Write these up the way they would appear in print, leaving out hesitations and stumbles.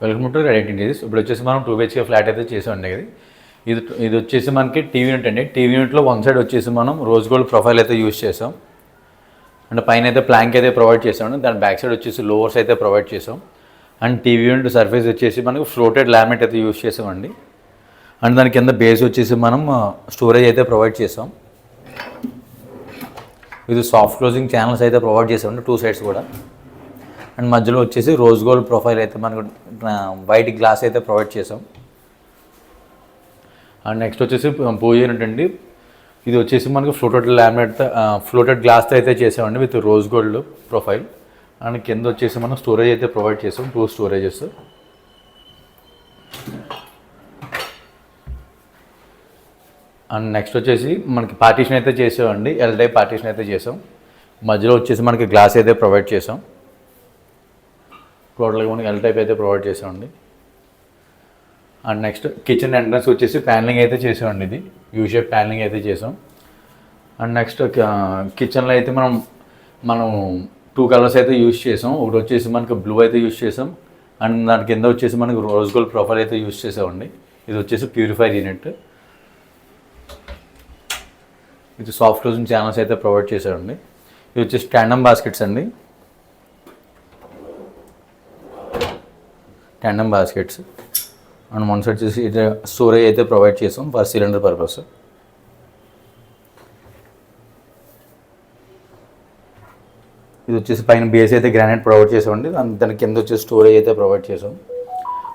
Welcome to ready interiors. ఇప్పుడు వచ్చేసి మనం 2 BHK ఫ్లాట్ అయితే చేసాం అండి. ఇది వచ్చేసి మనకి టీవీ యూనిట్ అండి. టీవీ యూనిట్లో వన్ సైడ్ వచ్చేసి మనం రోజ్ గోల్డ్ ప్రొఫైల్ అయితే యూజ్ చేసాం. అండ్ పైన అయితే ప్లాంక్ అయితే ప్రొవైడ్ చేసాం. దాని బ్యాక్ సైడ్ వచ్చేసి లోవర్స్ అయితే ప్రొవైడ్ చేసాం. అండ్ టీవీ యూనిట్ సర్ఫేస్ వచ్చేసి మనకు ఫ్లోటెడ్ లామినేట్ అయితే యూజ్ చేసామండి. అండ్ దాని కింద బేస్ వచ్చేసి మనం స్టోరేజ్ అయితే ప్రొవైడ్ చేసాం. ఇది సాఫ్ట్ క్లోజింగ్ ఛానల్స్ అయితే ప్రొవైడ్ చేసామండి 2 సైడ్స్ కూడా. అండ్ మధ్యలో వచ్చేసి రోజ్ గోల్డ్ ప్రొఫైల్ అయితే మనకు వైట్ గ్లాస్ అయితే ప్రొవైడ్ చేసాం. అండ్ నెక్స్ట్ వచ్చేసి పూజ యూనిట్ అండి. ఇది వచ్చేసి మనకు ఫ్లోటెడ్ గ్లాస్తో అయితే చేసామండి with rose gold profile. And కింద వచ్చేసి మనం స్టోరేజ్ అయితే ప్రొవైడ్ చేసాం, 2 స్టోరేజెస్. అండ్ నెక్స్ట్ వచ్చేసి మనకి పార్టీషన్ అయితే చేసామండి, ఎల్ టైప్ పార్టీషన్ అయితే చేసాం. మధ్యలో వచ్చేసి మనకి గ్లాస్ అయితే ప్రొవైడ్ చేసాం. టోటల్గా మనకి ఎల్ టైప్ అయితే ప్రొవైడ్ చేసామండి. అండ్ నెక్స్ట్ కిచెన్ ఎంట్రన్స్ వచ్చేసి ప్యానలింగ్ అయితే చేసామండి. ఇది యూ షేప్ ప్యానలింగ్ అయితే చేసాం. అండ్ నెక్స్ట్ కిచెన్లో అయితే మనం 2 కలర్స్ అయితే యూజ్ చేసాం. ఒకటి వచ్చేసి మనకి బ్లూ అయితే యూజ్ చేసాం. అండ్ దాని కింద వచ్చేసి మనకి రోజ్ గోల్డ్ ప్రొఫైల్ అయితే యూజ్ చేసామండి. ఇది వచ్చేసి ప్యూరిఫైర్ యూనిట్. ఇది సాఫ్ట్ క్లోజింగ్ ఛానల్స్ అయితే ప్రొవైడ్ చేసామండి. ఇది వచ్చేసి ట్యాండమ్ బాస్కెట్స్ అండి. Tandem baskets. And one side వచ్చేసి ఇది స్టోరేజ్ అయితే ప్రొవైడ్ చేసాం ఫర్ సిలిండర్ పర్పస్. ఇది వచ్చేసి పైన బేస్ అయితే గ్రానైట్ ప్రొవైడ్ చేసామండి. దాని కింద వచ్చేసి స్టోరేజ్ అయితే ప్రొవైడ్ చేసాం.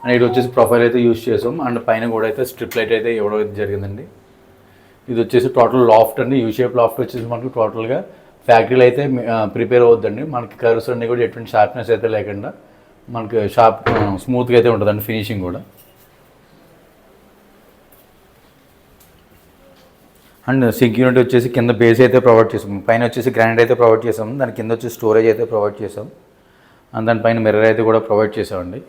అండ్ ఇది వచ్చేసి ప్రొఫైల్ అయితే యూజ్ చేసాం. అండ్ పైన కూడా అయితే స్ట్రిప్ లైట్ అయితే ఇవ్వడం అయితే జరిగిందండి. ఇది వచ్చేసి టోటల్ లాఫ్ట్ అండి. యూ షేప్ లాఫ్ట్ వచ్చేసి మనకు టోటల్గా ఫ్యాక్టరీలో అయితే ప్రిపేర్ అవుతుందండి. మనకి కర్వ్స్ అన్నీ కూడా ఎటువంటి షార్ప్నెస్ అయితే లేకుండా మనకి స్మూత్గా అయితే ఉంటుందండి ఫినిషింగ్ కూడా. అండ్ సింక్ యూనిట్ వచ్చేసి కింద బేస్ అయితే ప్రొవైడ్ చేసాం. పైన వచ్చేసి గ్రానైట్ అయితే ప్రొవైడ్ చేసాం. దాని కింద వచ్చేసి స్టోరేజ్ అయితే ప్రొవైడ్ చేసాం. అండ్ దానిపైన మిర్రర్ అయితే కూడా ప్రొవైడ్ చేసామండి.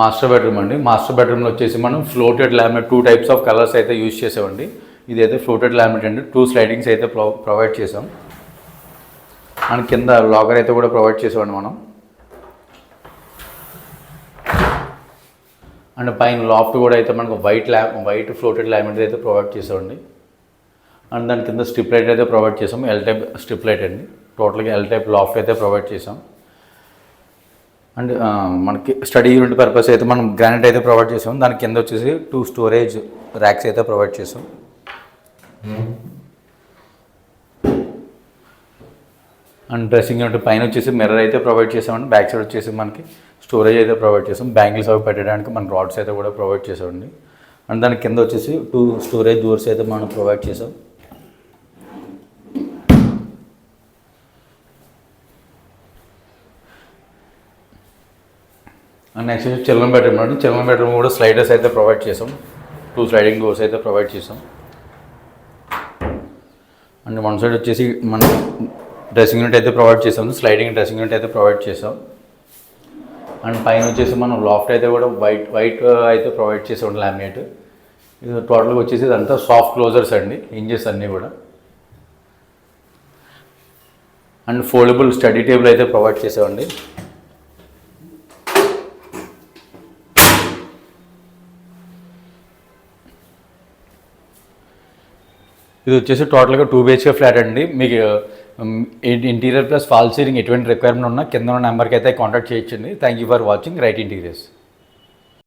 మాస్టర్ బెడ్రూమ్ అండి. మాస్టర్ బెడ్రూమ్లో వచ్చేసి మనం floated laminate 2 types of colours అయితే యూజ్ చేసామండి. ఇదైతే ఫ్లోటెడ్ లామినేట్ అండి. 2 స్లైడింగ్స్ అయితే ప్రొవైడ్ చేసాం. అండ్ కింద లాకర్ అయితే కూడా ప్రొవైడ్ చేసామండి మనం. అండ్ పైన లాఫ్ట్ కూడా అయితే మనకు వైట్ ఫ్లోటెడ్ లామినేట్ అయితే ప్రొవైడ్ చేసామండి. అండ్ దాని కింద స్ట్రిప్ లైట్ అయితే ప్రొవైడ్ చేసాం. ఎల్ టైప్ స్ట్రిప్ లైట్ అండి. టోటల్గా ఎల్ టైప్ లాఫ్ట్ అయితే ప్రొవైడ్ చేసాం. అండ్ మనకి స్టడీ యూనిట్ పర్పస్ అయితే మనం గ్రానైట్ అయితే ప్రొవైడ్ చేసాం. దాని కింద వచ్చేసి 2 స్టోరేజ్ ర్యాక్స్ అయితే ప్రొవైడ్ చేసాం. అండ్ డ్రెస్సింగ్ యూనిట్ పైన వచ్చేసి మిర్రర్ అయితే ప్రొవైడ్ చేసామండి. బ్యాక్ సైడ్ వచ్చేసి మనకి స్టోరేజ్ అయితే ప్రొవైడ్ చేసాం. బ్యాంగిల్స్ అవి పెట్టడానికి మన రాడ్స్ అయితే కూడా ప్రొవైడ్ చేసామండి. అండ్ దాని కింద వచ్చేసి 2 స్టోరేజ్ డోర్స్ అయితే మనం ప్రొవైడ్ చేసాం. అండ్ నెక్స్ట్ చిల్డ్రన్ బెడ్రూమ్ అండి. చిల్డ్రన్ బెడ్రూమ్ కూడా స్లైడర్స్ అయితే ప్రొవైడ్ చేసాం. 2 స్లైడింగ్ డోర్స్ అయితే ప్రొవైడ్ చేసాం. అండ్ వన్ సైడ్ వచ్చేసి మనం డ్రెస్సింగ్ యూనిట్ అయితే ప్రొవైడ్ చేసాం. స్లైడింగ్ డ్రెస్సింగ్ యూనిట్ అయితే ప్రొవైడ్ చేసాం. అండ్ పైన వచ్చేసి మనం లాఫ్ట్ అయితే కూడా వైట్ అయితే ప్రొవైడ్ చేసాం లామినేట్. ఇది టోటల్గా వచ్చేసి ఇదంతా సాఫ్ట్ క్లోజర్స్ అండి, హింజెస్ అన్నీ కూడా. అండ్ ఫోల్డబుల్ స్టడీ టేబుల్ అయితే ప్రొవైడ్ చేసామండి. ఇది వచ్చేసి టోటల్గా 2 BHK ఫ్లాట్ అండి. మీకు ఇంటీరియర్ ప్లస్ ఫాల్ సీలింగ్ ఎటువంటి రిక్వైర్మెంట్ ఉన్నా కింద ఉన్న నెంబర్కి అయితే కాంటాక్ట్ చేయొచ్చండి. Thank you for watching right interiors.